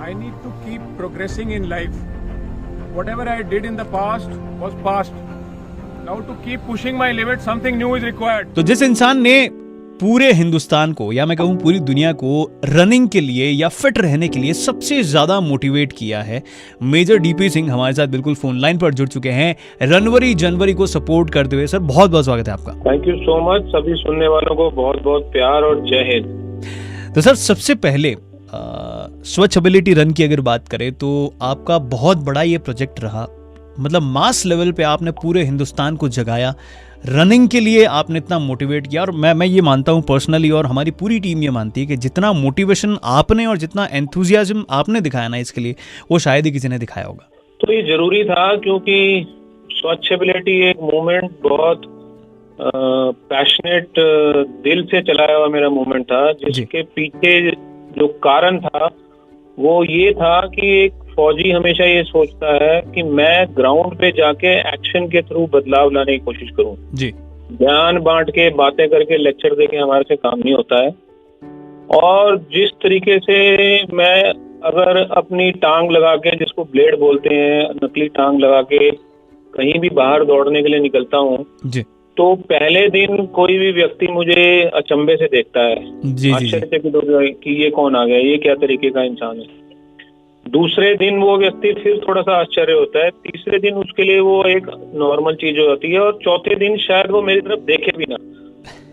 I need to keep progressing in life. Whatever I did in the past was past. Now to keep pushing my limits, something new is required. तो जिस इंसान ने पूरे हिंदुस्तान को या मैं कहूँ पूरी दुनिया को रनिंग के लिए या फिट रहने के लिए सबसे ज्यादा मोटिवेट किया है, मेजर डीपी सिंह हमारे साथ बिल्कुल फोन लाइन पर जुड़ चुके हैं रनवरी जनवरी को सपोर्ट करते हुए। सर बहुत बहुत स्वागत है आपका। Thank you so much. सभी सुनने वालों को बहुत बहुत प्यार और जय हिंद। तो सर सबसे पहले स्वच्छबिलिटी रन की अगर बात करें तो आपका बहुत बड़ा ये प्रोजेक्ट रहा, मतलब मास लेवल पे आपने पूरे हिंदुस्तान को जगाया, रनिंग के लिए आपने इतना मोटिवेट किया। और मैं ये मानता हूँ पर्सनली और हमारी पूरी टीम ये मानती है कि जितना मोटिवेशन आपने और जितना एंथुजियाज्म आपने दिखाया ना इसके लिए, वो शायद ही किसी ने दिखाया होगा। तो ये जरूरी था क्योंकि स्वच्छबिलिटी एक मूवमेंट बहुत पैशनेट दिल से चलाया हुआ मेरा मूवमेंट था, जिसके पीछे जो कारण था वो ये था कि एक फौजी हमेशा ये सोचता है कि मैं ग्राउंड पे जाके एक्शन के थ्रू बदलाव लाने की कोशिश करूं जी। ज्ञान बांट के, बातें करके, लेक्चर देके हमारे से काम नहीं होता है। और जिस तरीके से मैं अगर अपनी टांग लगा के, जिसको ब्लेड बोलते हैं, नकली टांग लगा के कहीं भी बाहर दौड़ने के लिए निकलता हूँ जी, तो पहले दिन कोई भी व्यक्ति मुझे अचंभे से देखता है, जी आश्चर्य कि ये कौन आ गया, ये क्या तरीके का इंसान है। दूसरे दिन वो व्यक्ति फिर थोड़ा सा आश्चर्य होता है, तीसरे दिन उसके लिए वो एक नॉर्मल चीज हो जाती है और चौथे दिन शायद वो मेरी तरफ देखे भी ना।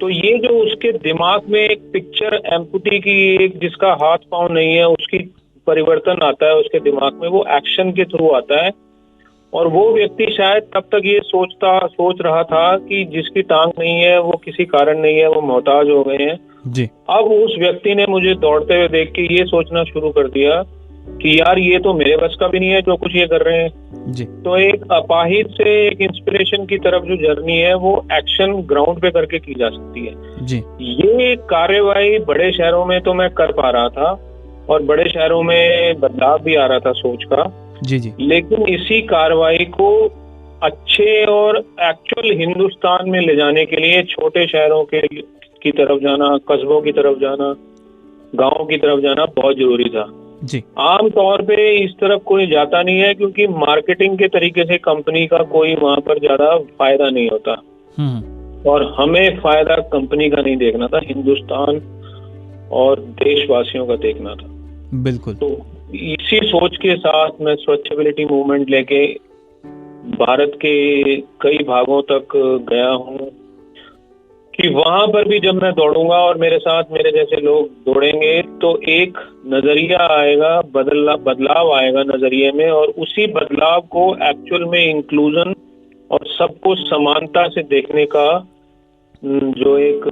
तो ये जो उसके दिमाग में एक पिक्चर एम्पैथी की, एक जिसका हाथ पांव नहीं है, उसकी परिवर्तन आता है उसके दिमाग में, वो एक्शन के थ्रू आता है। और वो व्यक्ति शायद तब तक ये सोच रहा था कि जिसकी टांग नहीं है वो किसी कारण नहीं है, वो मोहताज हो गए हैं जी। अब उस व्यक्ति ने मुझे दौड़ते हुए देख के ये सोचना शुरू कर दिया कि यार ये तो मेरे बस का भी नहीं है जो कुछ ये कर रहे हैं जी। तो एक अपाहिज से एक इंस्पिरेशन की तरफ जो जर्नी है वो एक्शन ग्राउंड पे करके की जा सकती है जी। ये कार्यवाही बड़े शहरों में तो मैं कर पा रहा था और बड़े शहरों में बदलाव भी आ रहा था सोच का जी जी। लेकिन इसी कार्रवाई को अच्छे और एक्चुअल हिंदुस्तान में ले जाने के लिए छोटे शहरों की तरफ जाना, कस्बों की तरफ जाना, गांवों की तरफ जाना बहुत जरूरी था जी। आम तौर पे इस तरफ कोई जाता नहीं है क्योंकि मार्केटिंग के तरीके से कंपनी का कोई वहां पर ज्यादा फायदा नहीं होता और हमें फायदा कंपनी का नहीं देखना था, हिंदुस्तान और देशवासियों का देखना था। बिल्कुल। तो इसी सोच के साथ मैं स्वच्छबिलिटी मूवमेंट लेके भारत के कई भागों तक गया हूँ कि वहां पर भी जब मैं दौड़ूंगा और मेरे साथ मेरे जैसे लोग दौड़ेंगे तो एक नजरिया आएगा, बदलाव आएगा नजरिए में और उसी बदलाव को एक्चुअल में इंक्लूजन और सबको समानता से देखने का जो एक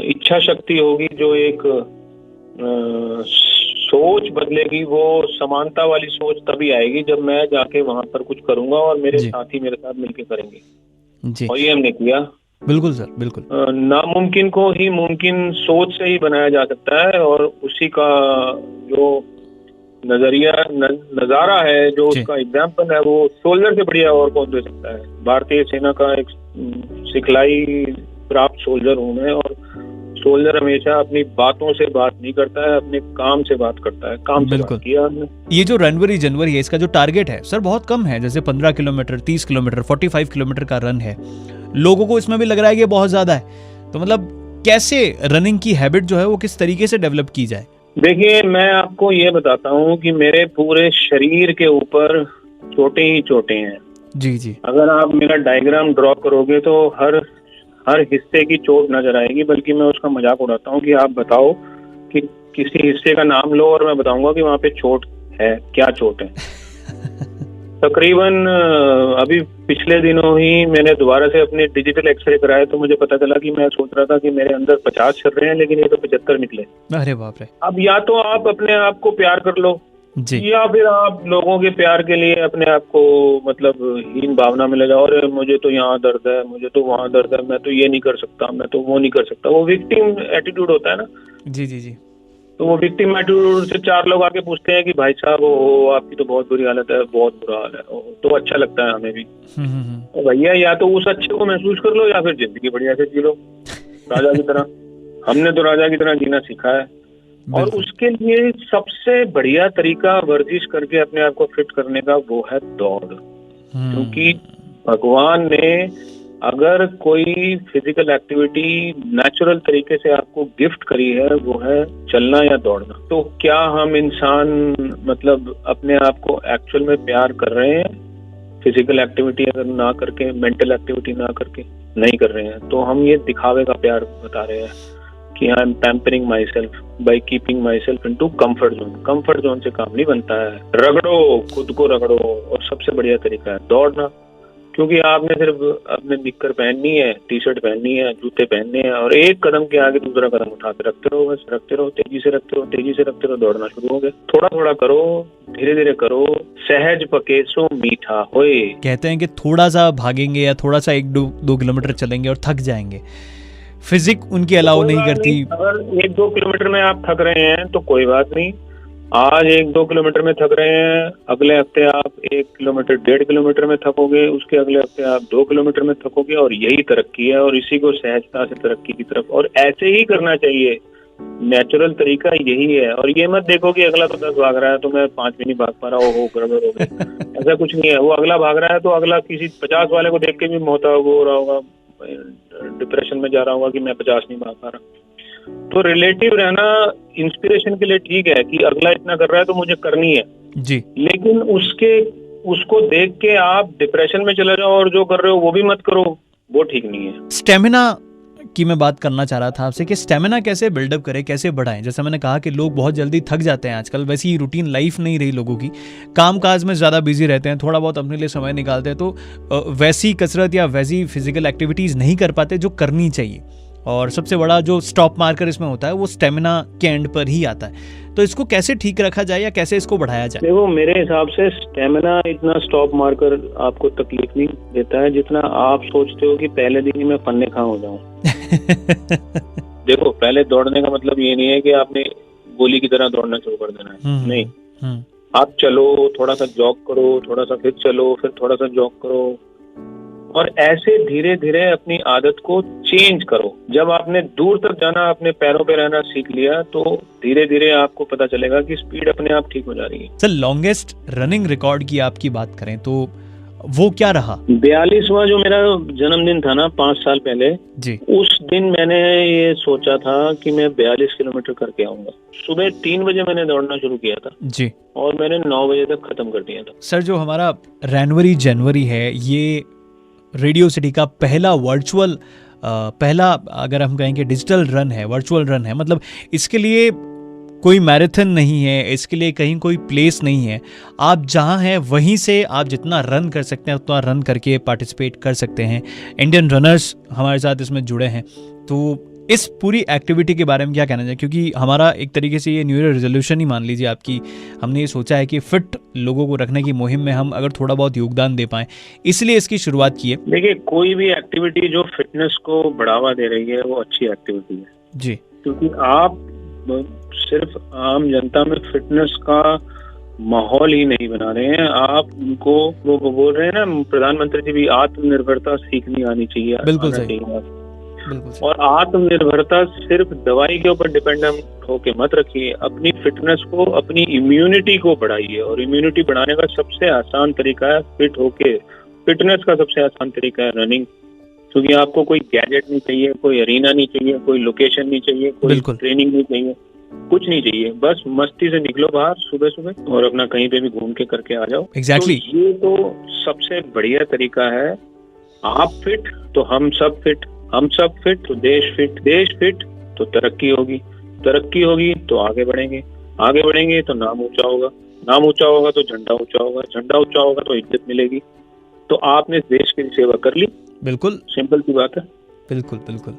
इच्छा शक्ति होगी, जो एक सोच बदलेगी, वो समानता वाली सोच तभी आएगी जब मैं जाके वहां पर कुछ करूंगा और मेरे साथी मेरे साथ मिलके करेंगे जी। और ये हमने किया। बिल्कुल सर, बिल्कुल। नामुमकिन को ही मुमकिन सोच से ही बनाया जा सकता है और उसी का जो नजारा है, जो उसका एग्जाम्पल है, वो सोल्जर से बढ़िया और कौन दे सकता है। भारतीय सेना का एक सिखलाई प्राप्त सोल्जर हूँ मैं और सोल्जर हमेशा अपनी बातों से बात नहीं करता है, अपने काम से बात करता है। काम से बात किया हमने। ये जो रनवरी जनवरी है, इसका जो टारगेट है सर बहुत कम है, जैसे 15 किलोमीटर, 30 किलोमीटर, 45 किलोमीटर का रन है। लोगों को इसमें भी लग रहा है कि बहुत ज्यादा है, तो मतलब कैसे रनिंग की हैबिट जो है वो किस तरीके से डेवलप की जाए? देखिए, मैं आपको ये बताता हूँ कि मेरे पूरे शरीर के ऊपर चोटें ही चोटें हैं। जी जी। अगर आप मेरा डायग्राम ड्रॉ करोगे तो हर हिस्से की चोट नजर आएगी, बल्कि मैं उसका मजाक उड़ाता हूँ कि आप बताओ कि किसी हिस्से का नाम लो और मैं बताऊंगा कि वहाँ पे चोट है, क्या चोट है। तकरीबन अभी पिछले दिनों ही मैंने दोबारा से अपने डिजिटल एक्सरे कराए तो मुझे पता चला कि मैं सोच रहा था कि मेरे अंदर 50 चल रहे हैं लेकिन ये तो 75 निकले। अरे बाप रे। अब या तो आप अपने आप को प्यार कर लो जी, या फिर आप लोगों के प्यार के लिए अपने आप को मतलब हीन भावना में ले जाओ, अरे मुझे तो यहाँ दर्द है, मुझे तो वहाँ दर्द है, मैं तो ये नहीं कर सकता, मैं तो वो नहीं कर सकता। वो विक्टिम एटीट्यूड होता है ना। जी जी जी। तो वो विक्टिम एटीट्यूड से 4 लोग आके पूछते हैं कि भाई साहब आपकी तो बहुत बुरी हालत है, बहुत बुरा हाल है, तो अच्छा लगता है हमें भी। तो भैया या तो उस अच्छे को महसूस कर लो या फिर जिंदगी बढ़िया से जी लो राजा की तरह। हमने तो राजा की तरह जीना सीखा है। और उसके लिए सबसे बढ़िया तरीका वर्जिश करके अपने आप को फिट करने का वो है दौड़। क्योंकि भगवान ने अगर कोई फिजिकल एक्टिविटी नेचुरल तरीके से आपको गिफ्ट करी है वो है चलना या दौड़ना। तो क्या हम इंसान मतलब अपने आप को एक्चुअल में प्यार कर रहे हैं फिजिकल एक्टिविटी अगर ना करके, मेंटल एक्टिविटी ना करके? नहीं कर रहे हैं। तो हम ये दिखावे का प्यार बता रहे हैं कि I am pampering myself by keeping myself into comfort zone. Comfort zone से काम नहीं बनता है, रगड़ो, खुद को रगड़ो। और सबसे बढ़िया तरीका है दौड़ना। क्योंकि आपने सिर्फ अपने निक्कर पहननी है, टी शर्ट पहननी है, जूते पहनने हैं और एक कदम के आगे दूसरा कदम उठा के रखते रहो, बस रखते रहो, तेजी से रखते रहो, तेजी से रखते रहो, दौड़ना शुरू हो गया। थोड़ा थोड़ा करो, धीरे धीरे करो, सहज पकेसो मीठा होए। कहते हैं कि थोड़ा सा भागेंगे या थोड़ा सा 1-2 किलोमीटर चलेंगे और थक जाएंगे, फिजिक उनकी अलाउ नहीं करती। अगर 1-2 किलोमीटर में आप थक रहे हैं तो कोई बात नहीं, आज 1-2 किलोमीटर में थक रहे हैं, अगले हफ्ते आप 1 किलोमीटर 1.5 किलोमीटर में थकोगे, उसके अगले हफ्ते आप 2 किलोमीटर में थकोगे। और यही तरक्की है और इसी को सहजता से तरक्की की तरफ, और ऐसे ही करना चाहिए। नेचुरल तरीका यही है। और ये मत देखो कि अगला तो 10 भाग रहा है तो मैं 5 भी नहीं भाग पा रहा हूँ, गड़बड़ हो गई। ऐसा कुछ नहीं है। वो अगला भाग रहा है तो अगला किसी 50 वाले को देख के भी मोहताज हो रहा होगा, डिप्रेशन में जा रहा होगा कि मैं 50 नहीं भाग पा रहा। तो रिलेटिव रहना इंस्पिरेशन के लिए ठीक है कि अगला इतना कर रहा है तो मुझे करनी है जी, लेकिन उसको देख के आप डिप्रेशन में चले जाओ और जो कर रहे हो वो भी मत करो, वो ठीक नहीं है। स्टेमिना की मैं बात करना चाह रहा था आपसे कि स्टेमिना कैसे बिल्डअप करें, कैसे बढ़ाएं। जैसे मैंने कहा कि लोग बहुत जल्दी थक जाते हैं आजकल, वैसी रूटीन लाइफ नहीं रही लोगों की, काम काज में ज़्यादा बिजी रहते हैं, थोड़ा बहुत अपने लिए समय निकालते हैं तो वैसी कसरत या वैसी फिजिकल एक्टिविटीज़ नहीं कर पाते जो करनी चाहिए। और सबसे बड़ा जो स्टॉप मार्कर इसमें होता है वो स्टेमिना के एंड पर ही आता है। तो इसको कैसे ठीक रखा जाए या कैसे इसको बढ़ाया जाए? देखो, मेरे हिसाब से स्टेमिना इतना स्टॉप मार्कर आपको तकलीफ नहीं देता है जितना आप सोचते हो कि पहले दिन ही मैं पन्ने खा हो जाऊं। देखो, पहले दौड़ने का मतलब ये नहीं है कि आपने गोली की तरह दौड़ना शुरू कर देना है। नहीं, आप चलो, थोड़ा सा जॉग करो, थोड़ा सा फिर चलो, फिर थोड़ा सा जॉग करो और ऐसे धीरे धीरे अपनी आदत को चेंज करो। जब आपने दूर तक जाना, अपने पैरों पे रहना सीख लिया तो धीरे धीरे आपको पता चलेगा कि स्पीड अपने आप ठीक हो जा रही है। सर, लॉन्गेस्ट रनिंग रिकॉर्ड की आपकी बात करें तो वो क्या रहा? 42वां जो मेरा जन्मदिन था ना 5 साल पहले जी, उस दिन मैंने ये सोचा था कि मैं 42 किलोमीटर करके आऊंगा। सुबह 3 बजे मैंने दौड़ना शुरू किया था जी, और मैंने 9 बजे तक खत्म कर दिया था। सर, जो हमारा जनवरी है, ये रेडियो सिटी का पहला अगर हम कहें कि डिजिटल रन है, वर्चुअल रन है। मतलब इसके लिए कोई मैराथन नहीं है, इसके लिए कहीं कोई प्लेस नहीं है। आप जहां हैं वहीं से आप जितना रन कर सकते हैं उतना रन करके पार्टिसिपेट कर सकते हैं। इंडियन रनर्स हमारे साथ इसमें जुड़े हैं। तो इस पूरी एक्टिविटी के बारे में क्या कहना चाहिए? क्योंकि हमारा एक तरीके से ये न्यू ईयर रेजोल्यूशन ही मान लीजिए आपकी, हमने ये सोचा है कि फिट लोगों को रखने की मुहिम में हम अगर थोड़ा बहुत योगदान दे पाएं, इसलिए इसकी शुरुआत की है। देखिए, कोई भी एक्टिविटी जो फिटनेस को बढ़ावा दे रही है वो अच्छी एक्टिविटी है जी, क्योंकि आप सिर्फ आम जनता में फिटनेस का माहौल ही नहीं बना रहे हैं, आप उनको वो बोल रहे हैं ना, प्रधानमंत्री जी भी आत्मनिर्भरता सीखनी आनी चाहिए। बिल्कुल सही, बिल्कुल सही। और आत्मनिर्भरता सिर्फ दवाई के ऊपर डिपेंडेंट होके मत रखिए, अपनी फिटनेस को, अपनी इम्यूनिटी को बढ़ाइए। और इम्यूनिटी बढ़ाने का सबसे आसान तरीका है फिट होके। फिटनेस का सबसे आसान तरीका है रनिंग, क्योंकि आपको कोई गैजेट नहीं चाहिए, कोई अरीना नहीं चाहिए, कोई लोकेशन नहीं चाहिए, कोई ट्रेनिंग नहीं चाहिए, कुछ नहीं चाहिए। बस मस्ती से निकलो बाहर सुबह सुबह और अपना कहीं पे भी घूम के करके आ जाओ। एग्जैक्टली। तो ये तो सबसे बढ़िया तरीका है। आप फिट तो हम सब फिट, हम सब फिट तो देश फिट, देश फिट तो तरक्की होगी, तरक्की होगी तो आगे बढ़ेंगे, आगे बढ़ेंगे तो नाम ऊंचा होगा, नाम ऊंचा होगा तो झंडा ऊंचा होगा, झंडा ऊंचा होगा तो इज्जत मिलेगी। तो आपने देश की सेवा कर ली। बिल्कुल सिंपल सी बात है। बिल्कुल बिल्कुल।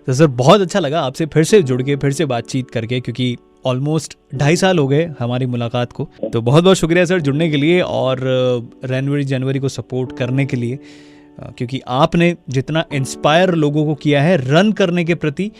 तो सर, बहुत अच्छा लगा आपसे फिर से जुड़ के, फिर से बातचीत करके, क्योंकि ऑलमोस्ट 2.5 साल हो गए हमारी मुलाकात को। तो बहुत बहुत शुक्रिया सर जुड़ने के लिए और जनवरी को सपोर्ट करने के लिए, क्योंकि आपने जितना इंस्पायर लोगों को किया है रन करने के प्रति,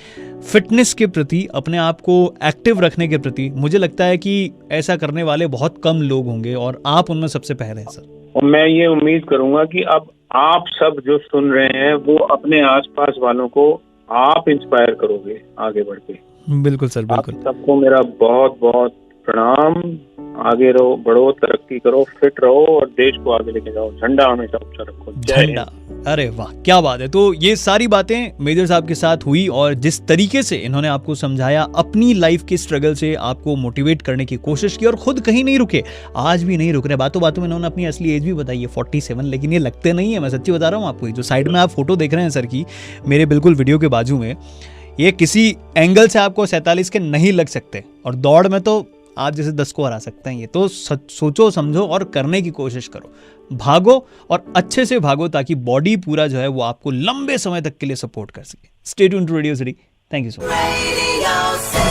फिटनेस के प्रति, अपने आप को एक्टिव रखने के प्रति, मुझे लगता है कि ऐसा करने वाले बहुत कम लोग होंगे और आप उनमें सबसे पहले हैं सर। और मैं ये उम्मीद करूंगा कि अब आप सब जो सुन रहे हैं वो अपने आसपास वालों को आप इंस्पायर करोगे आगे बढ़ के। बिल्कुल सर, आप बिल्कुल। सबको मेरा बहुत बहुत प्रणाम। आगे रहो, बढ़ो, तरक्की करो, फिट रहो और देश को आगे लेके जाओ। झंडा हमेशा ऊंचा रखो। जय हिंद। झंडा, अरे वाह क्या बात है। तो ये सारी बातें मेजर साहब के साथ हुई और जिस तरीके से इन्होंने आपको समझाया, अपनी लाइफ के स्ट्रगल से आपको मोटिवेट करने की कोशिश की और खुद कहीं नहीं रुके, आज भी नहीं रुक रहे। बातों बातों में इन्होंने अपनी असली एज भी बताई है 47, लेकिन ये लगते नहीं है, मैं सच्ची बता रहा हूँ आपको। जो साइड में आप फोटो देख रहे हैं सर की, मेरे बिल्कुल वीडियो के बाजू में, ये किसी एंगल से आपको 47 के नहीं लग सकते, और दौड़ में तो आप जैसे 10 को हरा सकते हैं। ये तो सोचो समझो और करने की कोशिश करो, भागो और अच्छे से भागो ताकि बॉडी पूरा जो है वो आपको लंबे समय तक के लिए सपोर्ट कर सके। Stay tuned to Radio City. Thank you so much.